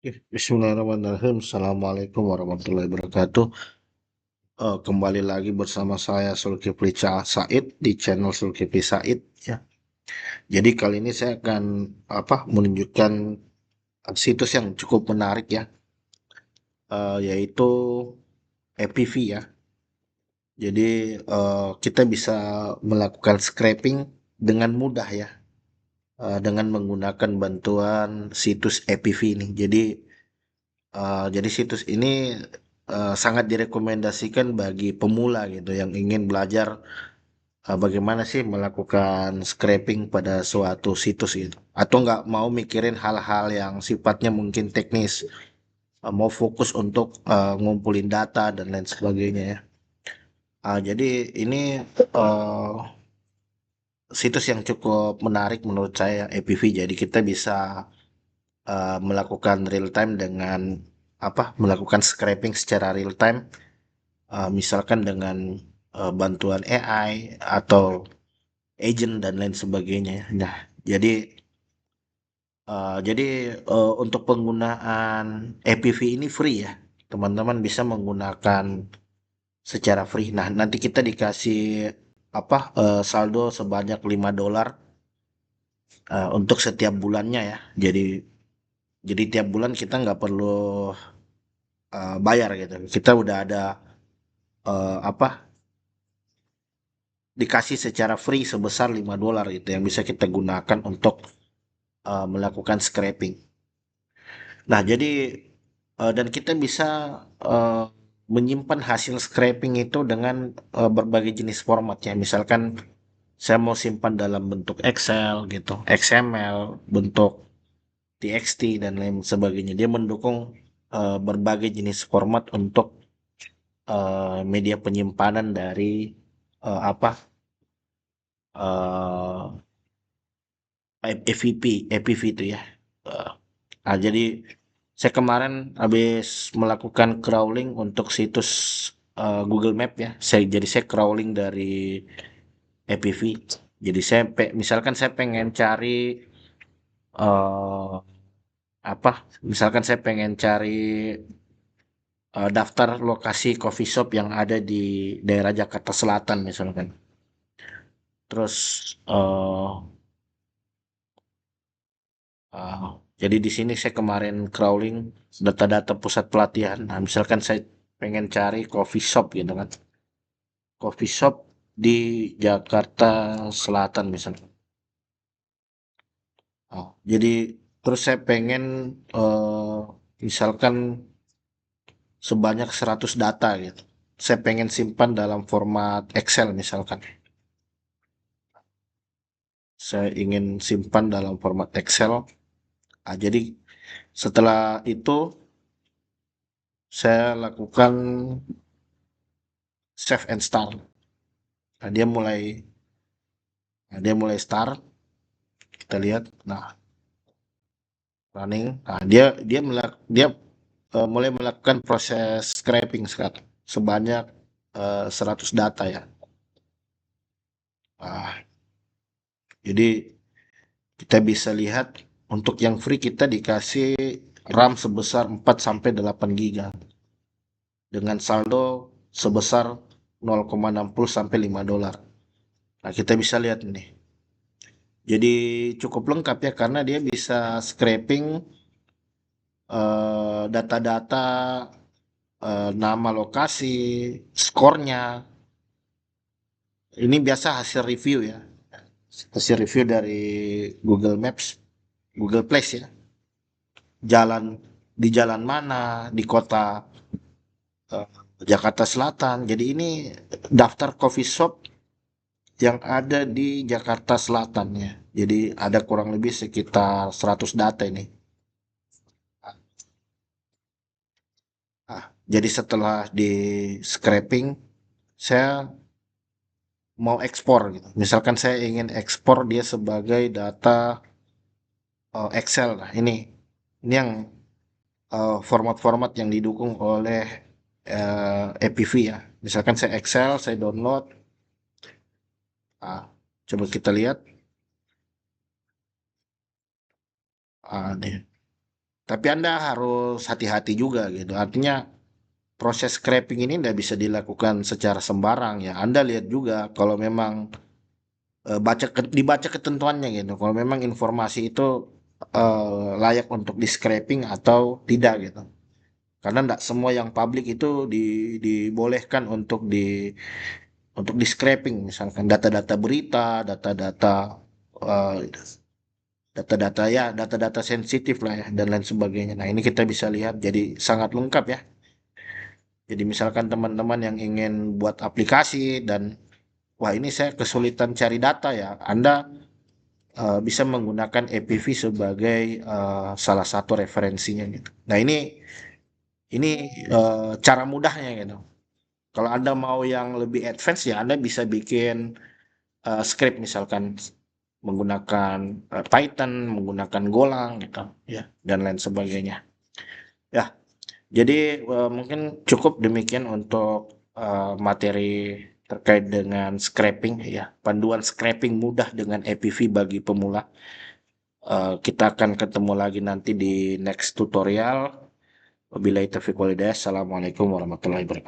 Bismillahirrahmanirrahim. Assalamualaikum warahmatullahi wabarakatuh. Kembali lagi bersama saya Zulkifli Said di channel Zulkifli Said ya. Jadi kali ini saya akan menunjukkan situs yang cukup menarik ya, yaitu EPV ya. Jadi kita bisa melakukan scraping dengan mudah ya, dengan menggunakan bantuan situs EPV ini. Jadi situs ini sangat direkomendasikan bagi pemula gitu yang ingin belajar bagaimana sih melakukan scraping pada suatu situs gitu. Atau nggak mau mikirin hal-hal yang sifatnya mungkin teknis, mau fokus untuk ngumpulin data dan lain sebagainya ya. Jadi ini uh, situs yang cukup menarik menurut saya EPV. Jadi kita bisa melakukan real time dengan melakukan scraping secara real time. Misalkan dengan bantuan AI atau agent dan lain sebagainya. Nah, jadi untuk penggunaan EPV ini free ya. Teman-teman bisa menggunakan secara free. Nah, nanti kita dikasih saldo sebanyak $5 untuk setiap bulannya ya. Jadi tiap bulan kita nggak perlu bayar gitu. Kita udah ada eh, apa dikasih secara free sebesar $5 gitu yang bisa kita gunakan untuk melakukan scraping. Nah, jadi dan kita bisa eh, menyimpan hasil scraping itu dengan berbagai jenis format ya. Misalkan saya mau simpan dalam bentuk Excel gitu, XML, bentuk TXT dan lain sebagainya. Dia mendukung berbagai jenis format untuk media penyimpanan dari eh, apa eh, EPV itu ya. Eh, jadi saya kemarin habis melakukan crawling untuk situs Google Map ya. Jadi saya crawling dari EPV. Jadi misalkan saya pengen cari eh misalkan saya pengen cari daftar lokasi coffee shop yang ada di daerah Jakarta Selatan misalkan. Terus eh Ah, jadi di sini saya kemarin crawling data-data pusat pelatihan. Nah, misalkan saya pengen cari coffee shop gitu kan. Coffee shop di Jakarta Selatan misalnya. Jadi terus saya pengen eh, misalkan sebanyak 100 data gitu. Saya pengen simpan dalam format Excel misalkan. Saya ingin simpan dalam format Excel. Jadi setelah itu saya lakukan save and start. Nah, dia mulai start, kita lihat. Nah, running. Nah, dia mulai melakukan proses scraping sekarang sebanyak 100 data ya. Nah, jadi kita bisa lihat untuk yang free kita dikasih RAM sebesar 4 sampai 8 giga dengan saldo sebesar 0,60 sampai $5. Nah, kita bisa lihat ini. Jadi cukup lengkap ya karena dia bisa scraping data-data, nama lokasi, skornya. Ini biasa hasil review ya, hasil review dari Google Maps, Google Place ya. Jalan di jalan mana, di kota eh, Jakarta Selatan. Jadi ini daftar coffee shop yang ada di Jakarta Selatan ya. Jadi ada kurang lebih sekitar 100 data ini. Jadi setelah di scraping, saya mau ekspor gitu. Misalkan saya ingin ekspor dia sebagai data Excel. Nah, ini yang format-format yang didukung oleh EPV ya. Misalkan saya Excel, saya download. Ah, coba kita lihat. Nih. Tapi Anda harus hati-hati juga gitu. Artinya proses scraping ini tidak bisa dilakukan secara sembarang ya. Anda lihat juga kalau memang dibaca ketentuannya gitu. Kalau memang informasi itu layak untuk di scraping atau tidak gitu. Karena tidak semua yang publik itu dibolehkan untuk di scraping, misalkan data-data berita, eh, data-data ya, data-data sensitif lah ya dan lain sebagainya. Nah, ini kita bisa lihat jadi sangat lengkap ya. Jadi misalkan teman-teman yang ingin buat aplikasi dan wah ini saya kesulitan cari data ya, Anda bisa menggunakan APV sebagai salah satu referensinya gitu. Nah, ini cara mudahnya gitu. Kalau Anda mau yang lebih advance ya Anda bisa bikin script misalkan menggunakan Python, menggunakan Golang gitu ya dan lain sebagainya. Ya, jadi mungkin cukup demikian untuk materi terkait dengan scraping ya, panduan scraping mudah dengan APV bagi pemula. Kita akan ketemu lagi nanti di next tutorial. Wabillahi taufiq walhidayah. Assalamualaikum warahmatullahi wabarakatuh.